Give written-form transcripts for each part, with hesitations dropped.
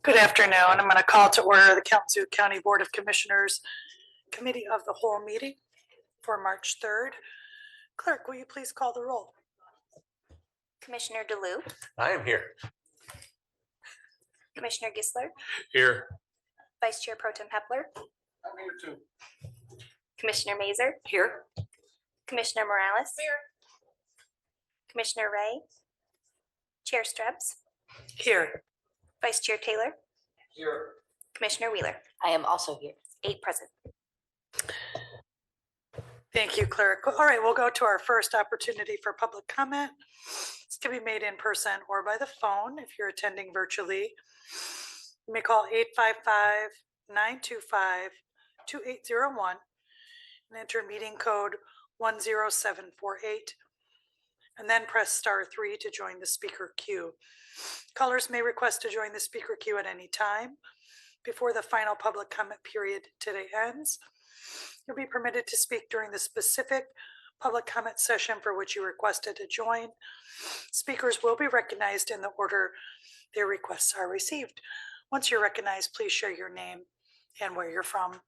Good afternoon. I'm going to call to order the Kalamazoo County Board of Commissioners Committee of the Whole meeting for March 3rd. Clerk, will you please call the roll? Commissioner DeLue. I am here. Commissioner Gisler. Here. Vice Chair Pro Tem Hepler. I'm here too. Commissioner Mazer. Here. Commissioner Morales. Here. Commissioner Ray. Chair Strebs. Here. Vice Chair Taylor. Here. Commissioner Wheeler. I am also here. 8 present. Thank you, Clerk. All right, we'll go to our first opportunity for public comment. This can be made in person or by the phone if you're attending virtually. You may call 855-925-2801 and enter meeting code 10748, and then press *3 to join the speaker queue. Callers may request to join the speaker queue at any time before the final public comment period today ends. You'll be permitted to speak during the specific public comment session for which you requested to join. Speakers will be recognized in the order their requests are received. Once you're recognized, please share your name and where you're from.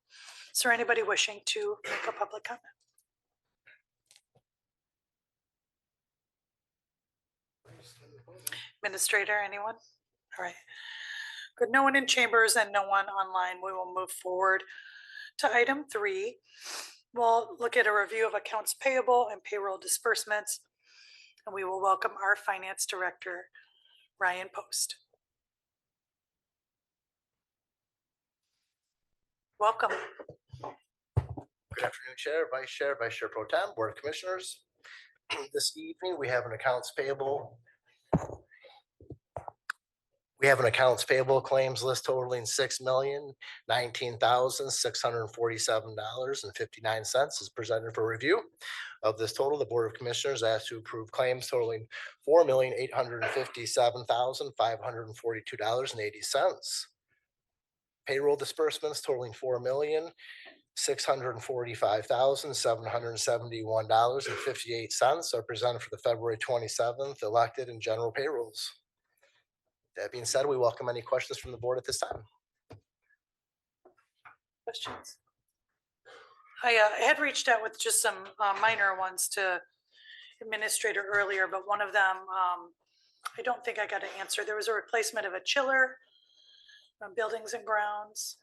Is there anybody wishing to make a public comment? Administrator, anyone? All right. Good. No one in chambers and no one online. We will move forward to item 3. We'll look at a review of accounts payable and payroll disbursements, and we will welcome our Finance Director, Ryan Post. Welcome. Good afternoon, Chair, Vice Chair Pro Tem, Board of Commissioners. This evening, we have an accounts payable. We have an accounts payable claims list totaling $6,019,647.59 is presented for review. Of this total, the Board of Commissioners asked to approve claims totaling $4,857,542.80. Payroll disbursements totaling $4,645,771.58 are presented for the February 27th elected and general payrolls. That being said, we welcome any questions from the board at this time. Questions? I had reached out with just some minor ones to administrator earlier, but one of them, I don't think I got an answer. There was a replacement of a chiller on buildings and grounds.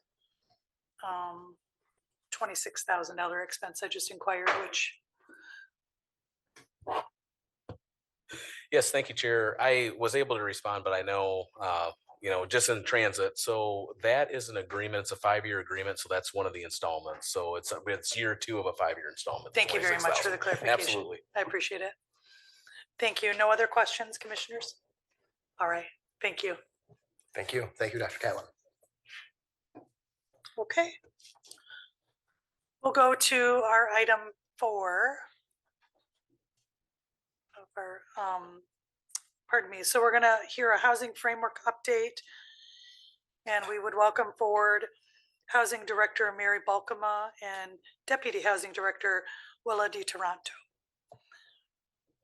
$26,000 expense. I just inquired which. Yes, thank you, Chair. I was able to respond, but I know, just in transit. So that is an agreement. It's a 5-year agreement. So that's one of the installments. So it's year 2 of a 5-year installment. Thank you very much for the clarification. Absolutely. I appreciate it. Thank you. No other questions, commissioners? All right. Thank you. Thank you. Thank you, Dr. Catlin. Okay. We'll go to our item 4 of our, pardon me. So we're going to hear a housing framework update, and we would welcome forward Housing Director Mary Balkema and Deputy Housing Director Willa DiToronto.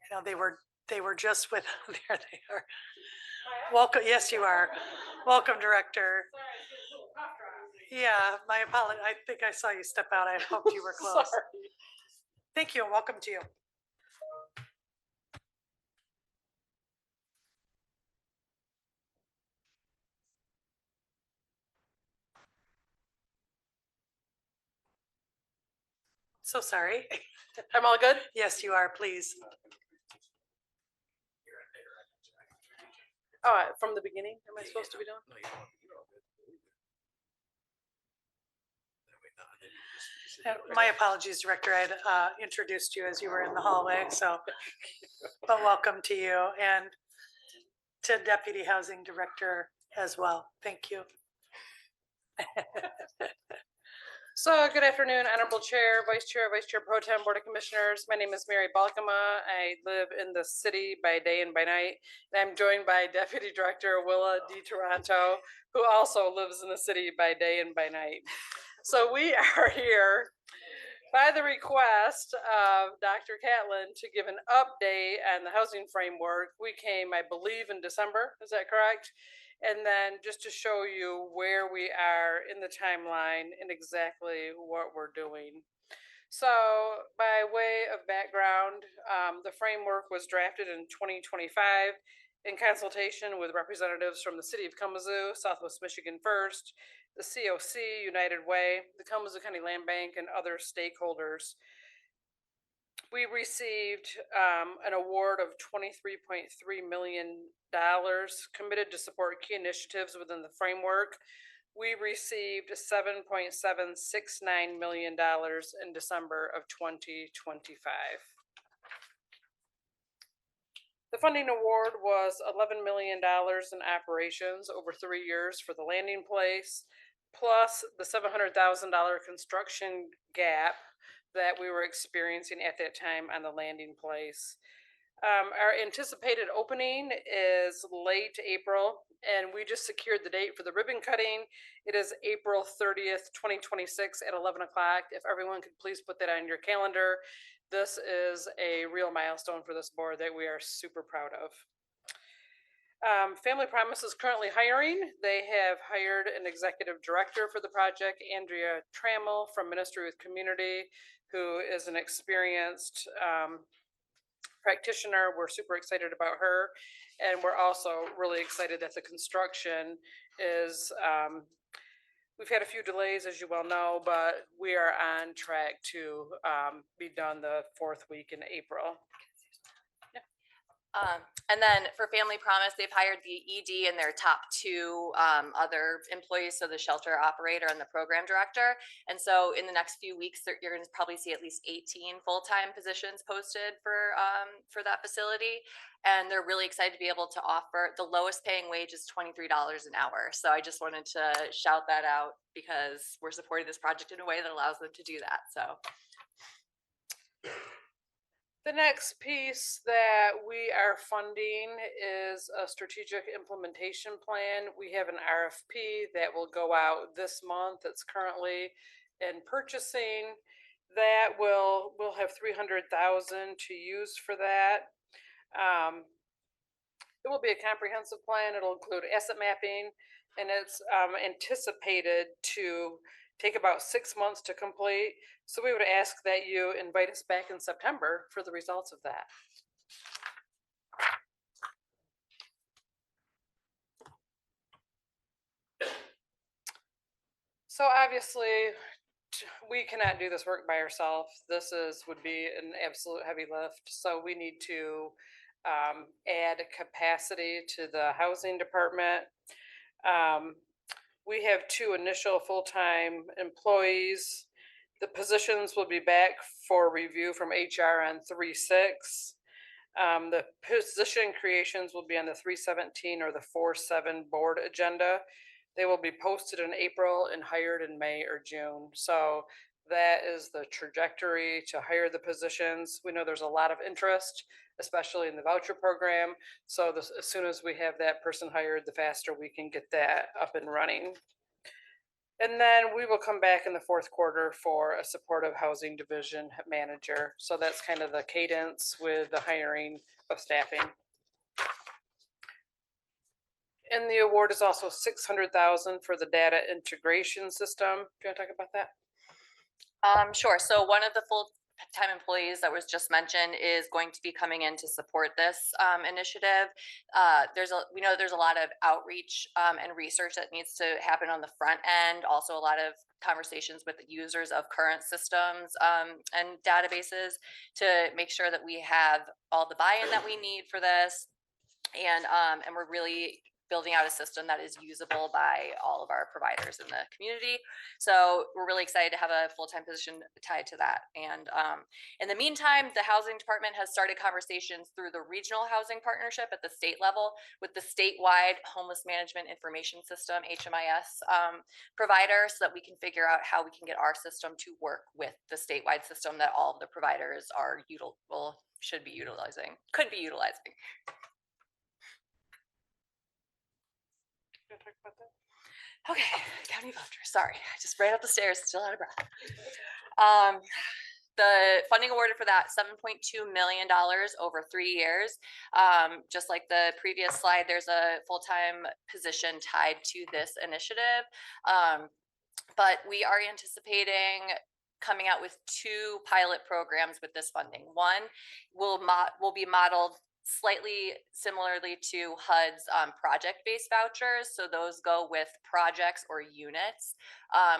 You know, they were just with, there they are. Welcome. Yes, you are. Welcome, Director. Yeah, my apologies. I think I saw you step out. I hoped you were close. Thank you and welcome to you. So sorry. I'm all good? Yes, you are, please. Oh, from the beginning, am I supposed to be doing? My apologies, Director. I'd introduced you as you were in the hallway, so, but welcome to you and to Deputy Housing Director as well. Thank you. So good afternoon, Honorable Chair, Vice Chair Pro Tem, Board of Commissioners. My name is Mary Balkema. I live in the city by day and by night. And I'm joined by Deputy Director Willa DiToronto, who also lives in the city by day and by night. So we are here By the request of Dr. Catlin to give an update on the housing framework, we came, I believe, in December. Is that correct? And then just to show you where we are in the timeline and exactly what we're doing. So by way of background, the framework was drafted in 2025 in consultation with representatives from the city of Kalamazoo, Southwest Michigan First, the COC, United Way, the Kalamazoo County Land Bank, and other stakeholders. We received an award of $23.3 million committed to support key initiatives within the framework. We received $7.769 million in December of 2025. The funding award was $11 million in operations over 3 years for the landing place, plus the $700,000 construction gap that we were experiencing at that time on the landing place. Our anticipated opening is late April, and we just secured the date for the ribbon cutting. It is April 30th, 2026 at 11 o'clock. If everyone could please put that on your calendar. This is a real milestone for this board that we are super proud of. Family Promise is currently hiring. They have hired an executive director for the project, Andrea Trammell from Ministry with Community, who is an experienced practitioner. We're super excited about her. And we're also really excited that the construction is, we've had a few delays, as you well know, but we are on track to be done the 4th week in April. And then for Family Promise, they've hired the ED and their top 2 other employees, so the shelter operator and the program director. And so in the next few weeks, you're going to probably see at least 18 full-time positions posted for that facility. And they're really excited to be able to offer, the lowest paying wage is $23 an hour. So I just wanted to shout that out because we're supporting this project in a way that allows them to do that. So. The next piece that we are funding is a strategic implementation plan. We have an RFP that will go out this month. It's currently in purchasing. That we'll have $300,000 to use for that. It will be a comprehensive plan. It'll include asset mapping, and it's anticipated to take about 6 months to complete. So we would ask that you invite us back in September for the results of that. So obviously, we cannot do this work by ourselves. This would be an absolute heavy lift. So we need to add capacity to the housing department. We have 2 initial full-time employees. The positions will be back for review from HR on 3/6. The position creations will be on the 3/17 or the 4/7 board agenda. They will be posted in April and hired in May or June. So that is the trajectory to hire the positions. We know there's a lot of interest, especially in the voucher program. So as soon as we have that person hired, the faster we can get that up and running. And then we will come back in the 4th quarter for a supportive housing division manager. So that's kind of the cadence with the hiring of staffing. And the award is also $600,000 for the data integration system. Do you want to talk about that? Sure. So one of the full-time employees that was just mentioned is going to be coming in to support this initiative. We know there's a lot of outreach and research that needs to happen on the front end. Also, a lot of conversations with the users of current systems and databases to make sure that we have all the buy-in that we need for this, and we're really building out a system that is usable by all of our providers in the community. So we're really excited to have a full-time position tied to that. And in the meantime, the housing department has started conversations through the regional housing partnership at the state level with the statewide homeless management information system, HMIS provider, so that we can figure out how we can get our system to work with the statewide system that all of the providers are could be utilizing. Okay, county voucher. Sorry, I just ran up the stairs, still out of breath. the funding awarded for that $7.2 million over 3 years. Just like the previous slide, there's a full-time position tied to this initiative. But we are anticipating coming out with 2 pilot programs with this funding. One will be modeled slightly similarly to HUD's project-based vouchers. So those go with projects or units.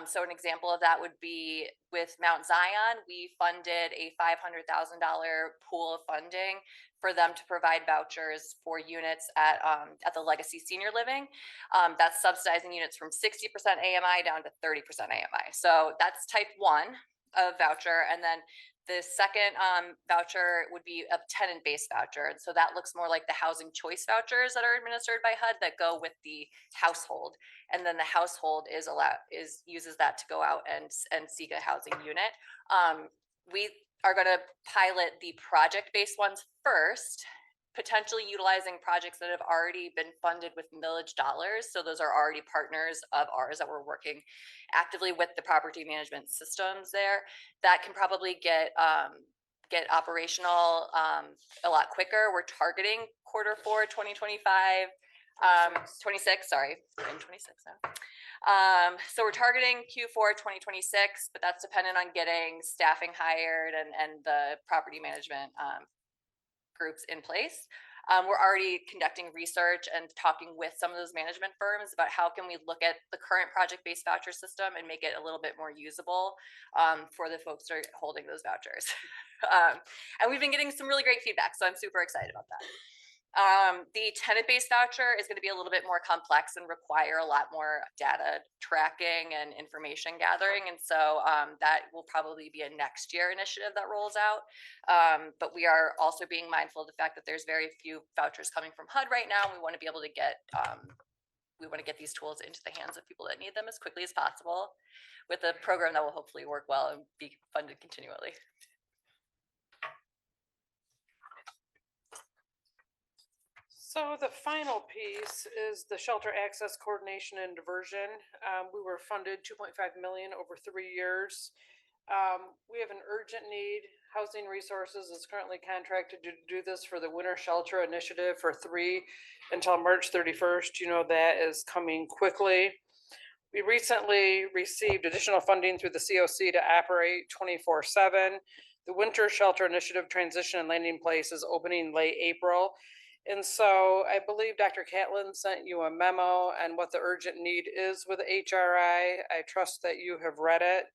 So an example of that would be with Mount Zion, we funded a $500,000 pool of funding for them to provide vouchers for units at the Legacy Senior Living. That's subsidizing units from 60% AMI down to 30% AMI. So that's type 1 of voucher. And then the second voucher would be a tenant-based voucher. And so that looks more like the housing choice vouchers that are administered by HUD that go with the household. And then the household uses that to go out and seek a housing unit. We are going to pilot the project-based ones first, potentially utilizing projects that have already been funded with millage dollars. So those are already partners of ours that we're working actively with the property management systems there. That can probably get operational a lot quicker. We're targeting Q4 2025. 26, sorry, we're in 26 now. So we're targeting Q4 2026, but that's dependent on getting staffing hired and the property management groups in place. We're already conducting research and talking with some of those management firms about how can we look at the current project-based voucher system and make it a little bit more usable for the folks that are holding those vouchers. And we've been getting some really great feedback, so I'm super excited about that. The tenant-based voucher is going to be a little bit more complex and require a lot more data tracking and information gathering. And so that will probably be a next year initiative that rolls out. But we are also being mindful of the fact that there's very few vouchers coming from HUD right now. We want to be able to get these tools into the hands of people that need them as quickly as possible with a program that will hopefully work well and be funded continually. So the final piece is the shelter access coordination and diversion. We were funded 2.5 million over 3 years. We have an urgent need. Housing Resources is currently contracted to do this for the winter shelter initiative for 3 until March 31st. You know, that is coming quickly. We recently received additional funding through the COC to operate 24/7. The winter shelter initiative transition and landing place is opening late April. And so I believe Dr. Catlin sent you a memo on what the urgent need is with HRI. I trust that you have read it.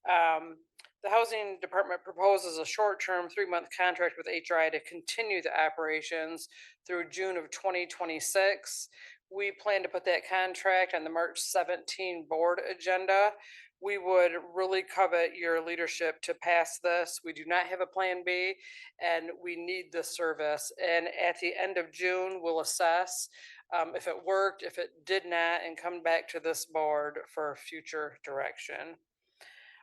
The Housing Department proposes a short-term 3-month contract with HRI to continue the operations through June of 2026. We plan to put that contract on the March 17 board agenda. We would really covet your leadership to pass this. We do not have a plan B, and we need this service. And at the end of June, we'll assess if it worked, if it did not, and come back to this board for future direction.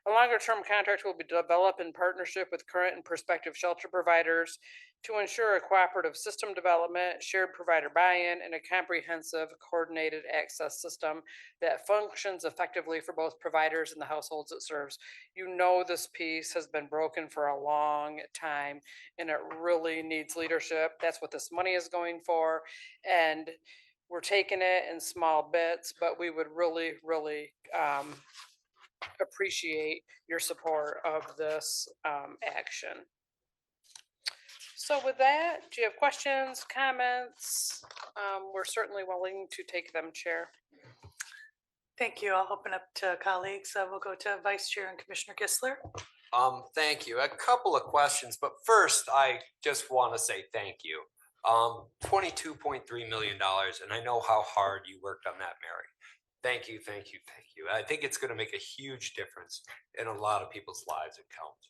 A longer-term contract will be developed in partnership with current and prospective shelter providers to ensure a cooperative system development, shared provider buy-in, and a comprehensive coordinated access system that functions effectively for both providers and the households it serves. You know, this piece has been broken for a long time, and it really needs leadership. That's what this money is going for, and we're taking it in small bits, but we would really, really appreciate your support of this action. So with that, do you have questions, comments? We're certainly willing to take them, Chair. Thank you. I'll open up to colleagues. We'll go to Vice Chair and Commissioner Kistler. Thank you. A couple of questions, but first I just want to say thank you. $22.3 million, and I know how hard you worked on that, Mary. Thank you, thank you, thank you. I think it's going to make a huge difference in a lot of people's lives and counts.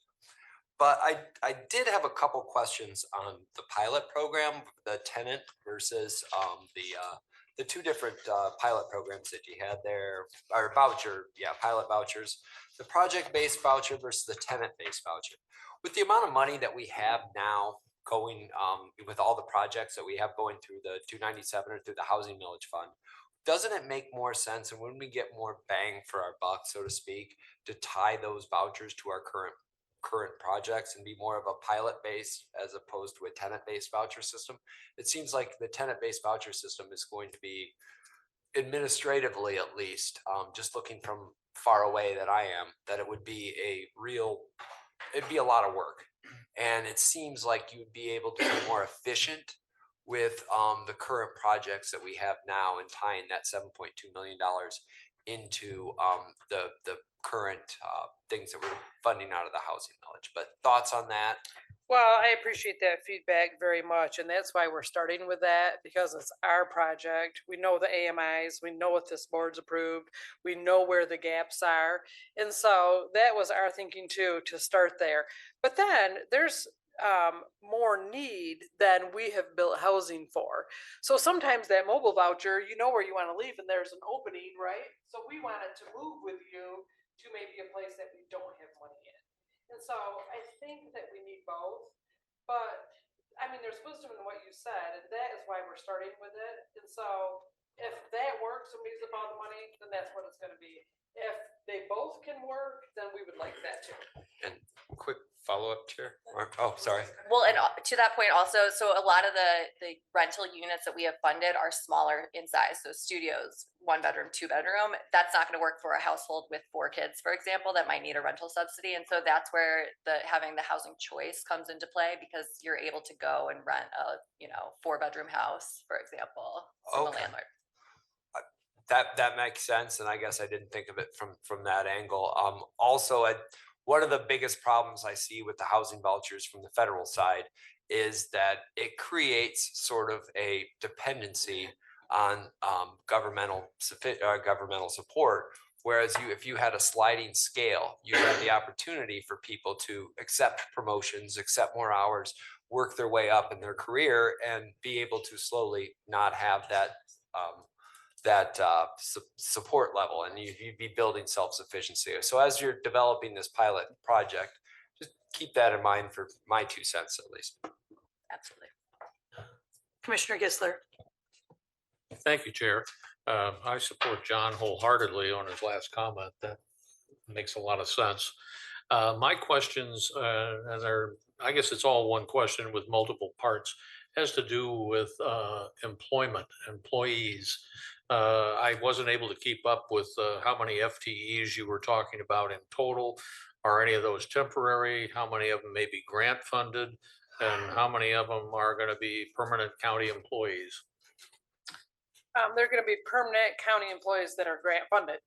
But I did have a couple questions on the pilot program, the tenant versus the 2 different pilot programs that you had there, or voucher, pilot vouchers, the project-based voucher versus the tenant-based voucher. With the amount of money that we have now going with all the projects that we have going through the 297 or through the Housing Millage Fund, doesn't it make more sense, and when we get more bang for our buck, so to speak, to tie those vouchers to our current current projects and be more of a pilot base as opposed to a tenant-based voucher system. It seems like the tenant-based voucher system is going to be administratively, at least, just looking from far away that I am, that it would be it'd be a lot of work. And it seems like you'd be able to be more efficient with the current projects that we have now and tying that $7.2 million into the current things that we're funding out of the housing millage. But thoughts on that? Well, I appreciate that feedback very much, and that's why we're starting with that, because it's our project. We know the AMIs, we know what this board's approved, we know where the gaps are. And so that was our thinking too, to start there. But then there's more need than we have built housing for. So sometimes that mobile voucher, you know where you want to leave and there's an opening, right? So we wanted to move with you to maybe a place that we don't have money in. And so I think that we need both, but I mean, there's wisdom in what you said, and that is why we're starting with it. And so if that works and we use up all the money, then that's what it's gonna be. If they both can work, then we would like that too. And quick follow-up, Chair? Oh, sorry. Well, and to that point also, so a lot of the rental units that we have funded are smaller in size. So studios, 1 bedroom, 2 bedroom, that's not going to work for a household with 4 kids, for example, that might need a rental subsidy. And so that's where having the housing choice comes into play, because you're able to go and rent a 4-bedroom house, for example, from a Okay. landlord. That makes sense, and I guess I didn't think of it from that angle. Also, one of the biggest problems I see with the housing vouchers from the federal side is that it creates sort of a dependency on governmental support. Whereas if you had a sliding scale, you had the opportunity for people to accept promotions, accept more hours, work their way up in their career, and be able to slowly not have that support level, and you'd be building self-sufficiency. So as you're developing this pilot project, just keep that in mind for my 2 cents at least. Absolutely. Commissioner Gisler. Thank you, Chair. I support John wholeheartedly on his last comment. That makes a lot of sense. My questions, I guess it's all one question with multiple parts, has to do with employees. I wasn't able to keep up with how many FTEs you were talking about in total. Are any of those temporary? How many of them may be grant funded? And how many of them are going to be permanent county employees? They're gonna be permanent county employees that are grant funded.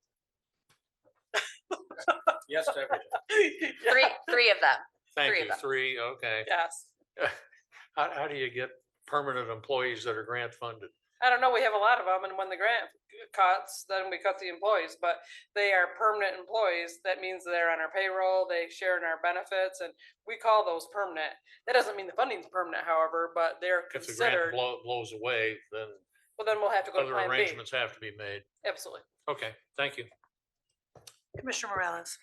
Yes, to everything. Three of them. Thank Three of you. them. 3, okay. Yes. How do you get permanent employees that are grant funded? I don't know, we have a lot of them, and when the grant cuts, then we cut the employees, but they are permanent employees. That means they're on our payroll, they share in our benefits, and we call those permanent. That doesn't mean the funding's permanent, however, but they're If the grant considered, blows away, then well, then we'll have to go to other plan B. arrangements have to be made. Absolutely. Okay, thank you. Commissioner Morales.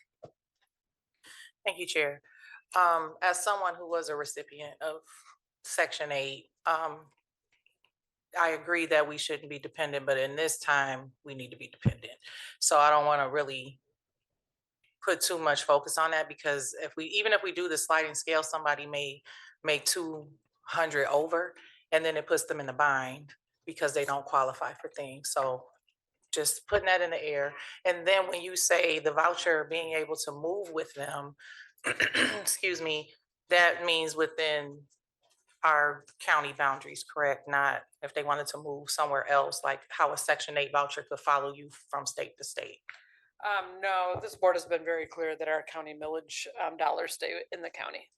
Thank you, Chair. As someone who was a recipient of Section 8, I agree that we shouldn't be dependent, but in this time, we need to be dependent. So I don't want to really put too much focus on that, because even if we do the sliding scale, somebody may make 200 over, and then it puts them in the bind because they don't qualify for things. So just putting that in the air. And then when you say the voucher, being able to move with them, excuse me, that means within our county boundaries, correct? Not if they wanted to move somewhere else, like how a Section 8 voucher could follow you from state to state. No, this board has been very clear that our county millage dollars stay in the county.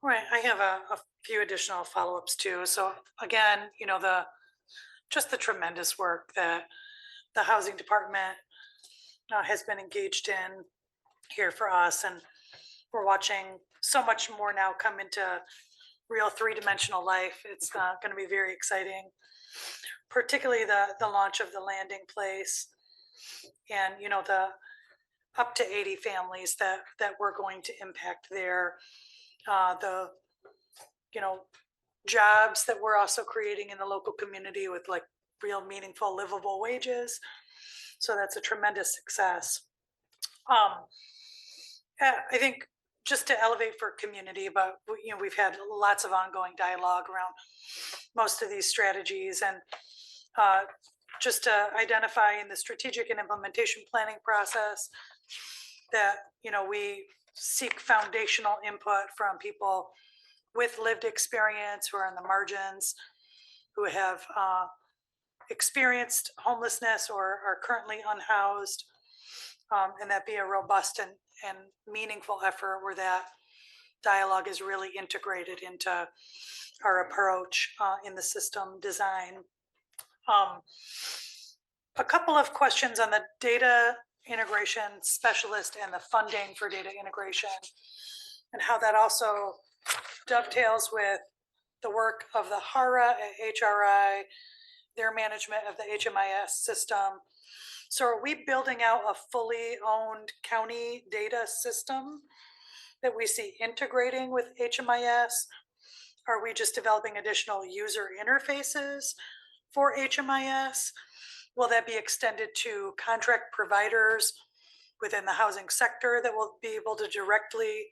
Right, I have a few additional follow-ups too. So again, just the tremendous work that the housing department has been engaged in here for us, and we're watching so much more now come into real 3-dimensional life. It's going to be very exciting, particularly the launch of the landing place, and the up to 80 families that we're going to impact there. The jobs that we're also creating in the local community with like real meaningful livable wages, So that's a tremendous success. I think just to elevate for community, but we've had lots of ongoing dialogue around most of these strategies, and just to identify in the strategic and implementation planning process that we seek foundational input from people with lived experience who are on the margins, who have experienced homelessness or are currently unhoused, and that be a robust and meaningful effort where that dialogue is really integrated into our approach in the system design. A couple of questions on the data integration specialist and the funding for data integration, and how that also dovetails with the work of the HARA at HRI, their management of the HMIS system. So are we building out a fully owned county data system that we see integrating with HMIS? Are we just developing additional user interfaces for HMIS? Will that be extended to contract providers within the housing sector that will be able to directly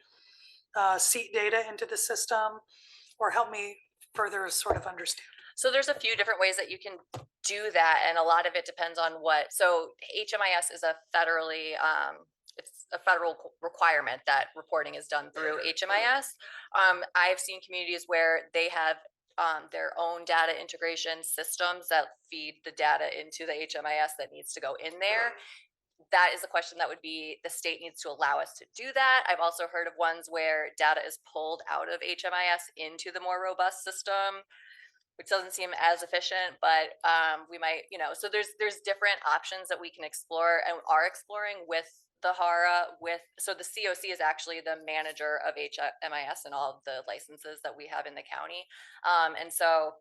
seat data into the system? Or help me further sort of understand. So there's a few different ways that you can do that, and a lot of it depends on what. So HMIS is a federally, it's a federal requirement that reporting is done through HMIS. I've seen communities where they have their own data integration systems that feed the data into the HMIS that needs to go in there. That is a question that would be, the state needs to allow us to do that. I've also heard of ones where data is pulled out of HMIS into the more robust system, which doesn't seem as efficient, but we might, so there's different options that we can explore and are exploring with the HARA. So the COC is actually the manager of HMIS and all of the licenses that we have in the county. And so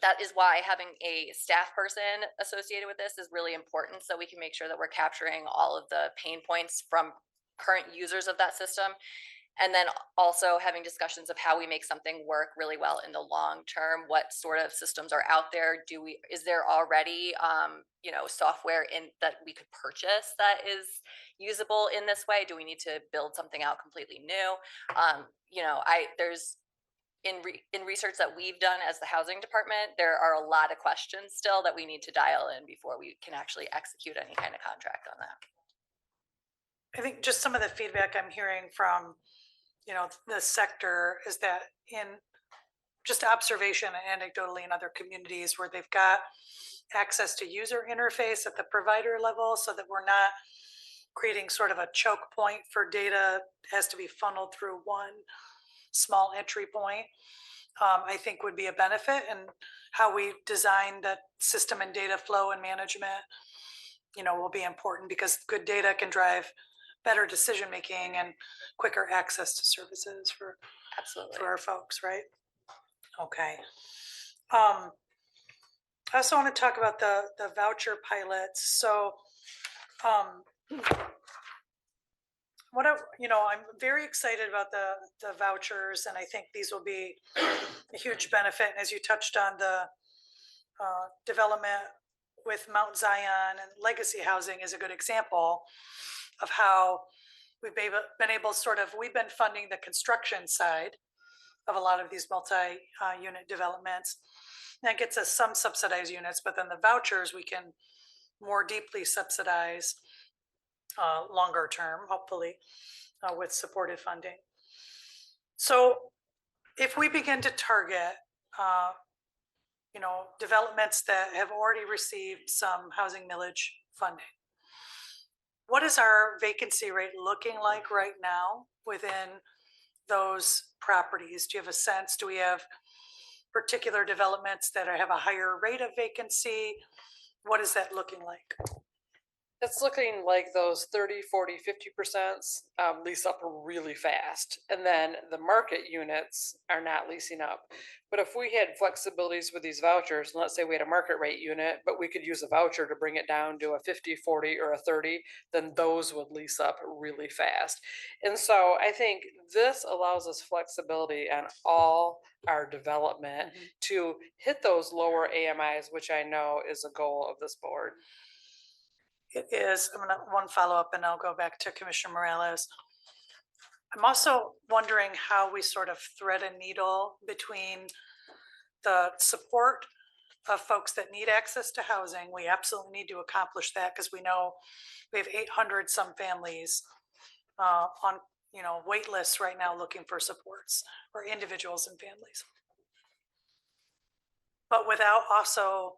that is why having a staff person associated with this is really important, so we can make sure that we're capturing all of the pain points from current users of that system. And then also having discussions of how we make something work really well in the long term. What sort of systems are out there? Is there already, software that we could purchase that is usable in this way? Do we need to build something out completely new? There's in research that we've done as the housing department, there are a lot of questions still that we need to dial in before we can actually execute any kind of contract on that. I think just some of the feedback I'm hearing from, the sector is that in just observation and anecdotally in other communities where they've got access to user interface at the provider level, so that we're not creating sort of a choke point for data has to be funneled through one small entry point, I think would be a benefit. And how we design the system and data flow and management, will be important, because good data can drive better decision making and quicker access to services for our folks, right? Okay. I also want to talk about the voucher pilots. So I'm very excited about the vouchers, and I think these will be a huge benefit. And as you touched on, the development with Mount Zion and legacy housing is a good example of how we've been we've been funding the construction side of a lot of these multi-unit developments. That gets us some subsidized units, but then the vouchers we can more deeply subsidize longer term, hopefully, with supported funding. So if we begin to target developments that have already received some housing millage funding, what is our vacancy rate looking like right now within those properties? Do you have a sense? Do we have particular developments that have a higher rate of vacancy? What is that looking like? It's looking like those 30, 40, 50% lease up really fast. And then the market units are not leasing up. But if we had flexibilities with these vouchers, and let's say we had a market rate unit, but we could use a voucher to bring it down to a 50, 40, or a 30, then those would lease up really fast. And so I think this allows us flexibility on all our development to hit those lower AMIs, which I know is a goal of this board. it is, I'm gonna, one follow-up and I'll go back to Commissioner Morales. I'm also wondering how we sort of thread a needle between the support of folks that need access to housing. We absolutely need to accomplish that because we know we have 800 some families on, wait lists right now looking for supports, or individuals and families. But without also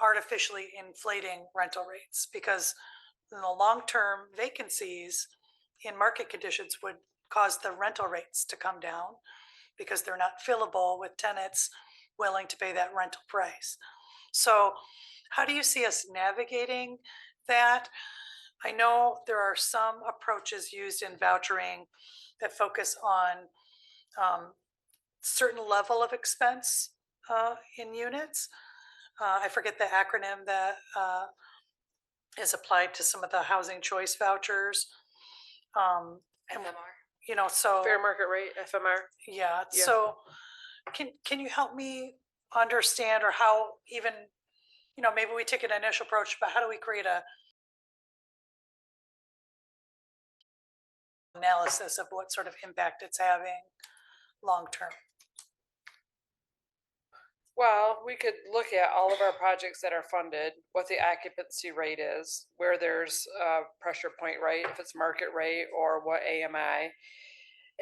artificially inflating rental rates, because in the long term, vacancies in market conditions would cause the rental rates to come down because they're not fillable with tenants willing to pay that rental price. So how do you see us navigating that? I know there are some approaches used in vouchering that focus on certain level of expense in units. I forget the acronym that is applied to some of the housing choice vouchers. And, so. Fair market rate, FMR. Yeah, Yeah. so can you help me understand, or how even, maybe we take an initial approach, but how do we create a analysis of what sort of impact it's having long-term? Well, we could look at all of our projects that are funded, what the occupancy rate is, where there's a pressure point rate, if it's market rate, or what AMI.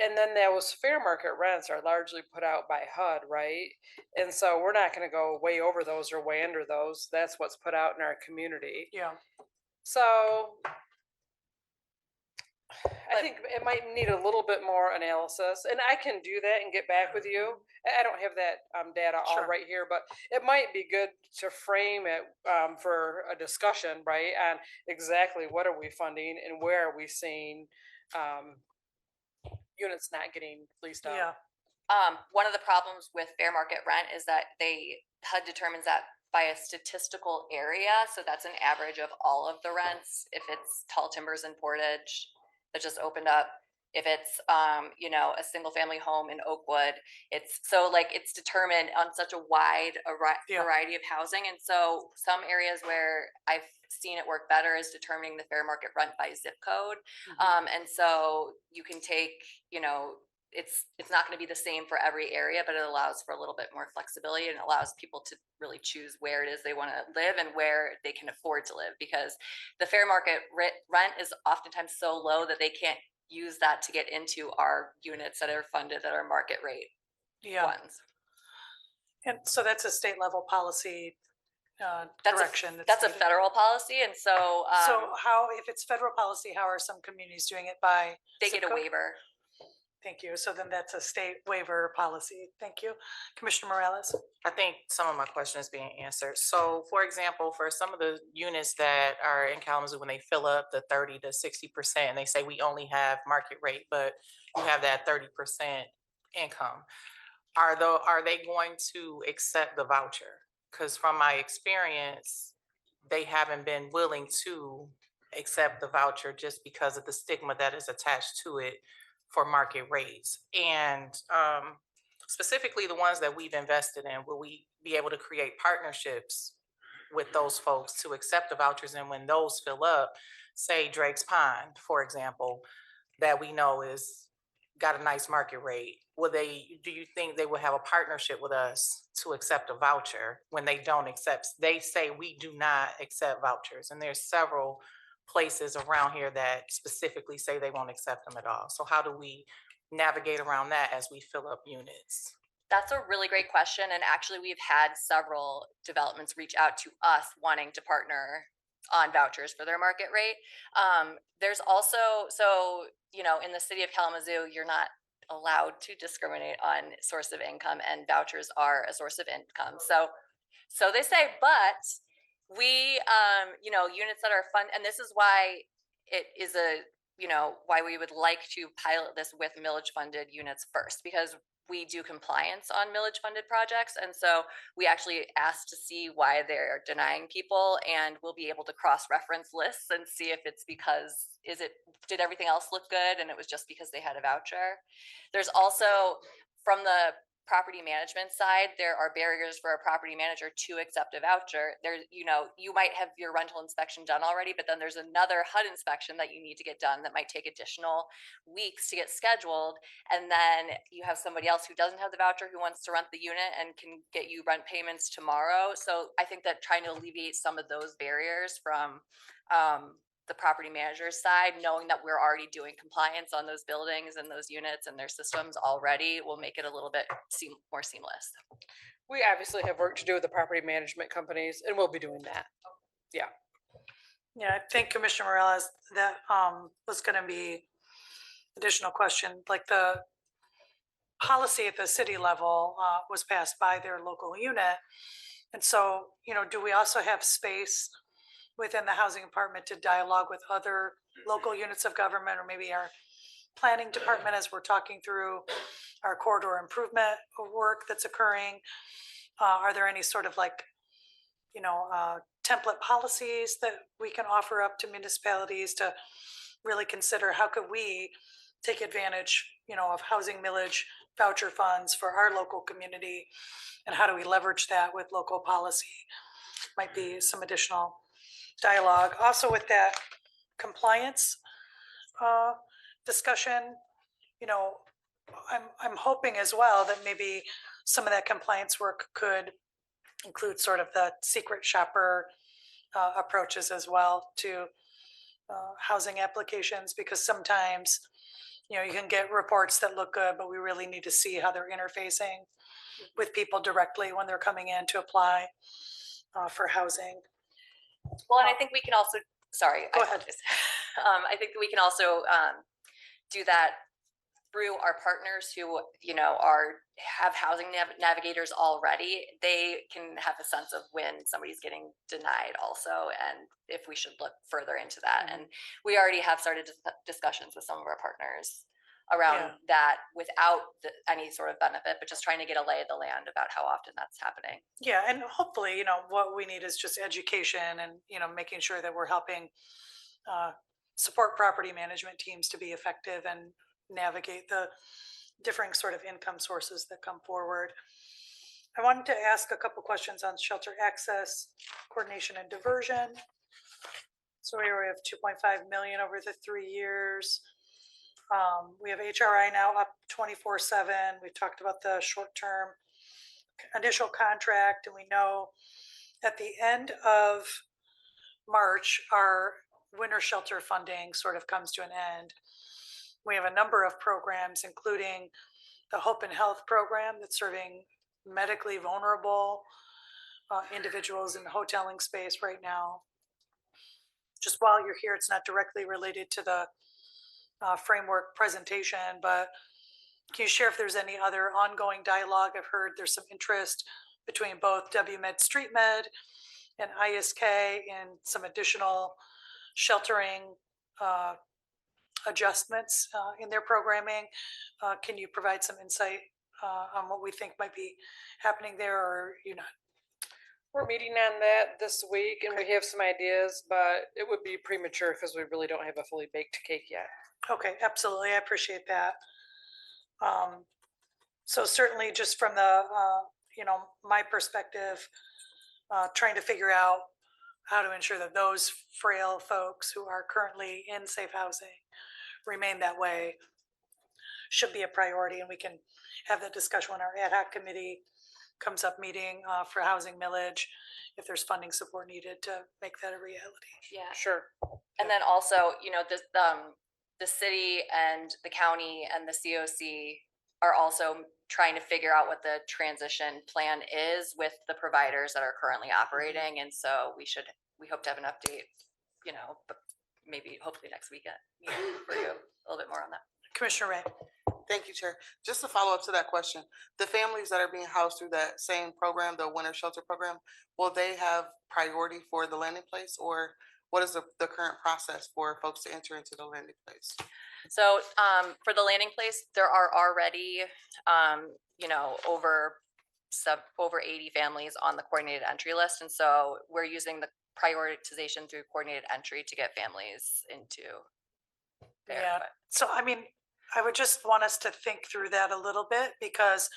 And then those fair market rents are largely put out by HUD, right? And so we're not gonna go way over those or way under those. That's what's put out in our community. Yeah, So I think it might need a little bit more analysis, and I can do that and get back with you. I don't have that data all Sure. right here, but it might be good to frame it for a discussion, right? On exactly what are we funding and where are we seeing units not getting leased out. yeah, One of the problems with fair market rent is that HUD determines that by a statistical area. So that's an average of all of the rents. If it's Tall Timbers in Portage that just opened up, if it's, a single family home in Oakwood, it's determined on such a wide Yeah. variety of housing. And so some areas where I've seen it work better is determining the fair market rent by zip code. And so you can take, it's not going to be the same for every area, but it allows for a little bit more flexibility and allows people to really choose where it is they want to live and where they can afford to live, because the fair market rent is oftentimes so low that they can't use that to get into our units that are funded at our market rate yeah. ones. And so that's a state level policy That's direction. That's a needed. federal policy. And so, So how, if it's federal policy, how are some communities doing it by? they zip get a code? waiver. Thank you. So then that's a state waiver policy. Thank you. Commissioner Morales? I think some of my question is being answered. So for example, for some of the units that are in Kalamazoo, when they fill up the 30 to 60%, and they say we only have market rate, but you have that 30% income, are they going to accept the voucher? Because from my experience, they haven't been willing to accept the voucher just because of the stigma that is attached to it for market rates. And specifically the ones that we've invested in, will we be able to create partnerships with those folks to accept the vouchers? And when those fill up, say Drake's Pond, for example, that we know is got a nice market rate, do you think they will have a partnership with us to accept a voucher when they don't accept? They say we do not accept vouchers, and there's several places around here that specifically say they won't accept them at all. So how do we navigate around that as we fill up units? That's a really great question. And actually, we've had several developments reach out to us wanting to partner on vouchers for their market rate. There's also, in the city of Kalamazoo, you're not allowed to discriminate on source of income, and vouchers are a source of income. So they say, but we, units that are and this is why it is why we would like to pilot this with millage funded units first, because we do compliance on millage funded projects. And so we actually asked to see why they're denying people, and we'll be able to cross-reference lists and see if it's because, did everything else look good and it was just because they had a voucher. There's also, from the property management side, there are barriers for a property manager to accept a voucher. There, you might have your rental inspection done already, but then there's another HUD inspection that you need to get done that might take additional weeks to get scheduled. And then you have somebody else who doesn't have the voucher who wants to rent the unit and can get you rent payments tomorrow. So I think that trying to alleviate some of those barriers from the property manager's side, knowing that we're already doing compliance on those buildings and those units and their systems already, will make it a little bit more seamless. We obviously have work to do with the property management companies, and we'll be doing that. Yeah, I think Commissioner Morales, that was gonna be additional question, like the policy at the city level was passed by their local unit. And so, do we also have space within the housing department to dialogue with other local units of government, or maybe our planning department as we're talking through our corridor improvement work that's occurring? Are there any sort of template policies that we can offer up to municipalities to really consider how could we take advantage, of housing millage voucher funds for our local community, and how do we leverage that with local policy? Might be some additional dialogue. Also with that compliance discussion, I'm hoping as well that maybe some of that compliance work could include sort of the secret shopper approaches as well to housing applications, because sometimes, you can get reports that look good, but we really need to see how they're interfacing with people directly when they're coming in to apply for housing. Well, and I think we can also, sorry. Go ahead. I think that we can also do that through our partners who, have housing navigators already. They can have a sense of when somebody's getting denied also, and if we should look further into that. And we already have started discussions with some of our partners around that without any sort of benefit, but just trying to get a lay of the land about how often that's happening. Yeah, and hopefully, what we need is just education and, making sure that we're helping support property management teams to be effective and navigate the differing sort of income sources that come forward. I wanted to ask a couple questions on shelter access, coordination, and diversion. So here we have 2.5 million over the 3 years. We have HRI now up 24/7. We've talked about the short-term initial contract, and we know at the end of March, our winter shelter funding sort of comes to an end. We have a number of programs, including the Hope and Health program that's serving medically vulnerable individuals in the hoteling space right now. Just while you're here, it's not directly related to the framework presentation, but can you share if there's any other ongoing dialogue? I've heard there's some interest between both WMed Street Med and ISK in some additional sheltering adjustments in their programming. Can you provide some insight on what we think might be happening there, or not? We're meeting on that this week, and we have some ideas, but it would be premature because we really don't have a fully baked cake yet. Okay, absolutely. I appreciate that. So certainly just from the, my perspective, trying to figure out how to ensure that those frail folks who are currently in safe housing remain that way should be a priority, and we can have that discussion when our ad hoc committee comes up meeting for housing millage, if there's funding support needed to make that a reality. Yeah. Sure. And then also, the city and the county and the COC are also trying to figure out what the transition plan is with the providers that are currently operating. And so we hope to have an update, but maybe hopefully next weekend for you, a little bit more on that. Commissioner Ray. Thank you, Chair. Just to follow up to that question, the families that are being housed through that same program, the winter shelter program, will they have priority for the landing place, or what is the current process for folks to enter into the landing place? So for the landing place, there are already, over 80 families on the coordinated entry list. And so we're using the prioritization through coordinated entry to get families into there. Yeah. So, I would just want us to think through that a little bit, because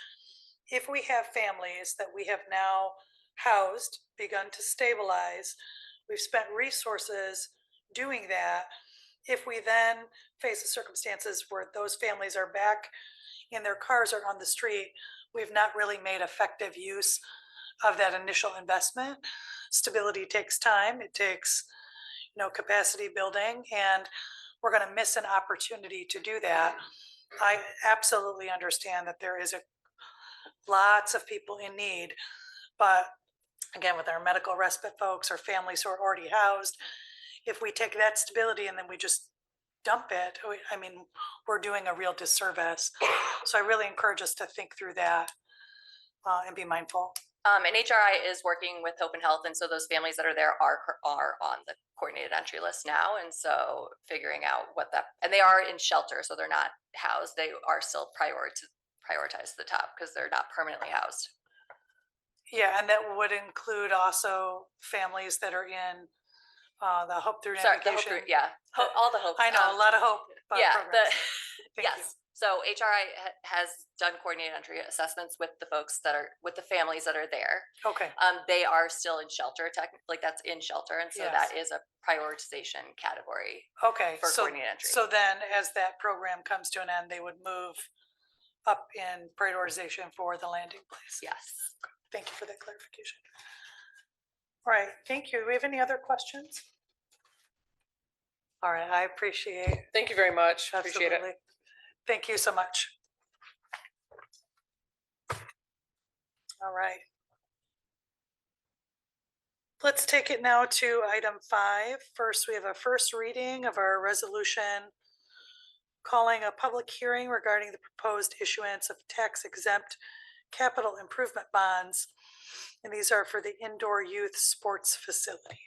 if we have families that we have now housed, begun to stabilize, we've spent resources doing that. If we then face the circumstances where those families are back in their cars or on the street, we've not really made effective use of that initial investment. Stability takes time. It takes, capacity building, and we're going to miss an opportunity to do that. I absolutely understand that there is lots of people in need, but again, with our medical respite folks or families who are already housed, if we take that stability and then we just dump it, we're doing a real disservice. So I really encourage us to think through that and be mindful. And HRI is working with Hope and Health, and so those families that are there are on the coordinated entry list now, and so figuring out and they are in shelter, so they're not housed. They are still prioritized to the top because they're not permanently housed. Yeah, and that would include also families that are in the Hope Through Sorry, the Hope Navigation. all the Hope. I know, a lot of hope. Programs. Thank you. Yes. So HRI has done coordinated entry assessments with the folks with the families that are there. Okay. They are still in shelter, technically, that's in shelter, and so that Yes. is a prioritization category. Okay. For coordinated entry. So then, as that program comes to an end, they would move up in prioritization for the landing place. Yes. Thank you for that clarification. All right. Thank you. Do we have any other questions? All right. I appreciate. Thank you very much. Appreciate it. Absolutely. Thank you so much. All right. Let's take it now to item 5. First, we have a first reading of our resolution calling a public hearing regarding the proposed issuance of tax-exempt capital improvement bonds. And these are for the indoor youth sports facility.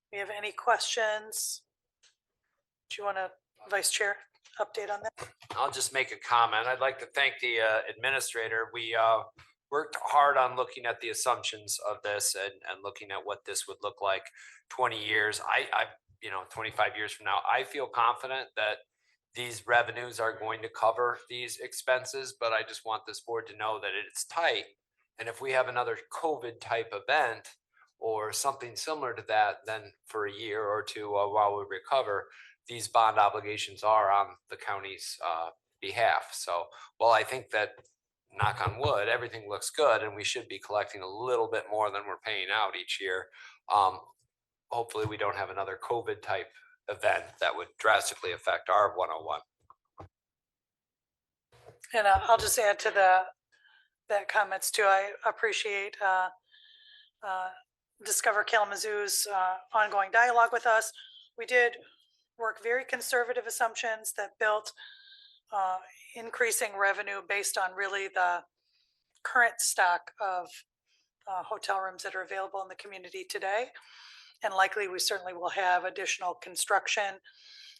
Do you have any questions? Do you want to, Vice Chair, update on that? I'll just make a comment. I'd like to thank the administrator. We worked hard on looking at the assumptions of this and looking at what this would look like 20 years. I 25 years from now, I feel confident that these revenues are going to cover these expenses, but I just want this board to know that it's tight. And if we have another COVID type event or something similar to that, then for a year or two while we recover, these bond obligations are on the county's behalf. So, well, I think that, knock on wood, everything looks good and we should be collecting a little bit more than we're paying out each year. Hopefully we don't have another COVID type event that would drastically affect our 101. And I'll just add to that comments too. I appreciate Discover Kalamazoo's ongoing dialogue with us. We did work very conservative assumptions that built increasing revenue based on really the current stock of hotel rooms that are available in the community today. And likely we certainly will have additional construction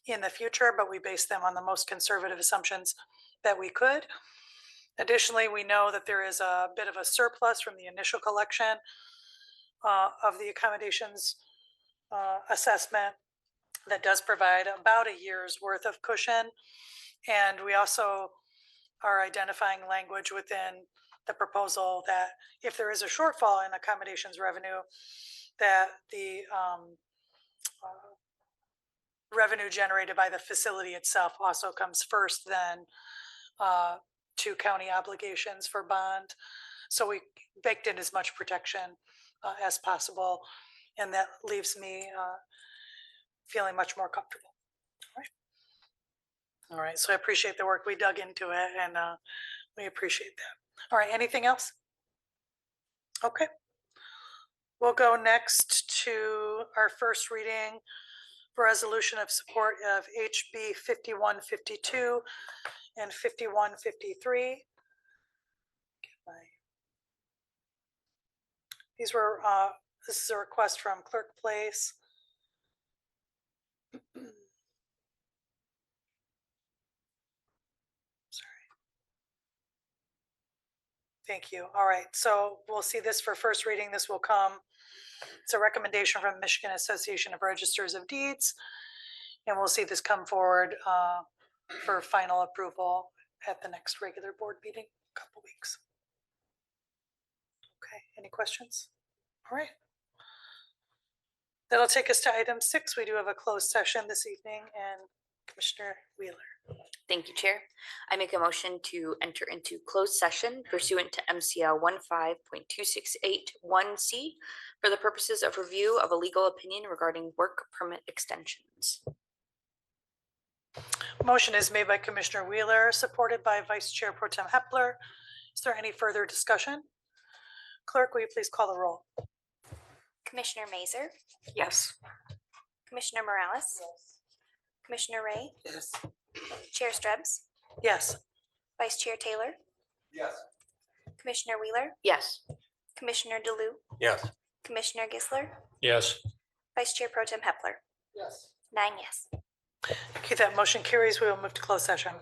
in the future, but we based them on the most conservative assumptions that we could. Additionally, we know that there is a bit of a surplus from the initial collection of the accommodations assessment that does provide about a year's worth of cushion. And we also are identifying language within the proposal that if there is a shortfall in accommodations revenue, that the revenue generated by the facility itself also comes first, then to county obligations for bond. So we baked in as much protection as possible, and that leaves me feeling much more comfortable. All right, so I appreciate the work. We dug into it, and we appreciate that. All right, anything else? Okay. We'll go next to our first reading for resolution of support of HB 5152 and 5153. These were, this is a request from Clerk Place. Thank you. All right, so we'll see this for first reading. This will come, it's a recommendation from Michigan Association of Registers of Deeds. And we'll see this come forward for final approval at the next regular board meeting, a couple weeks. Okay, any questions? All right. That'll take us to item 6. We do have a closed session this evening, and Commissioner Wheeler. Thank you, Chair. I make a motion to enter into closed session pursuant to MCL 15.2681C for the purposes of review of a legal opinion regarding work permit extensions. Motion is made by Commissioner Wheeler, supported by Vice Chair Pro Tem Hepler. Is there any further discussion? Clerk, will you please call the roll? Commissioner Mazer, Yes. Commissioner Morales, Commissioner Ray, Yes. Chair Strubs, Yes. Vice Chair Taylor, Yes. Commissioner Wheeler, Yes. Commissioner DeLu, Yes. Commissioner Gisler, Yes. Vice Chair Pro Tem Hepler. Yes. 9 yes. Okay, that motion carries. We will move to closed session.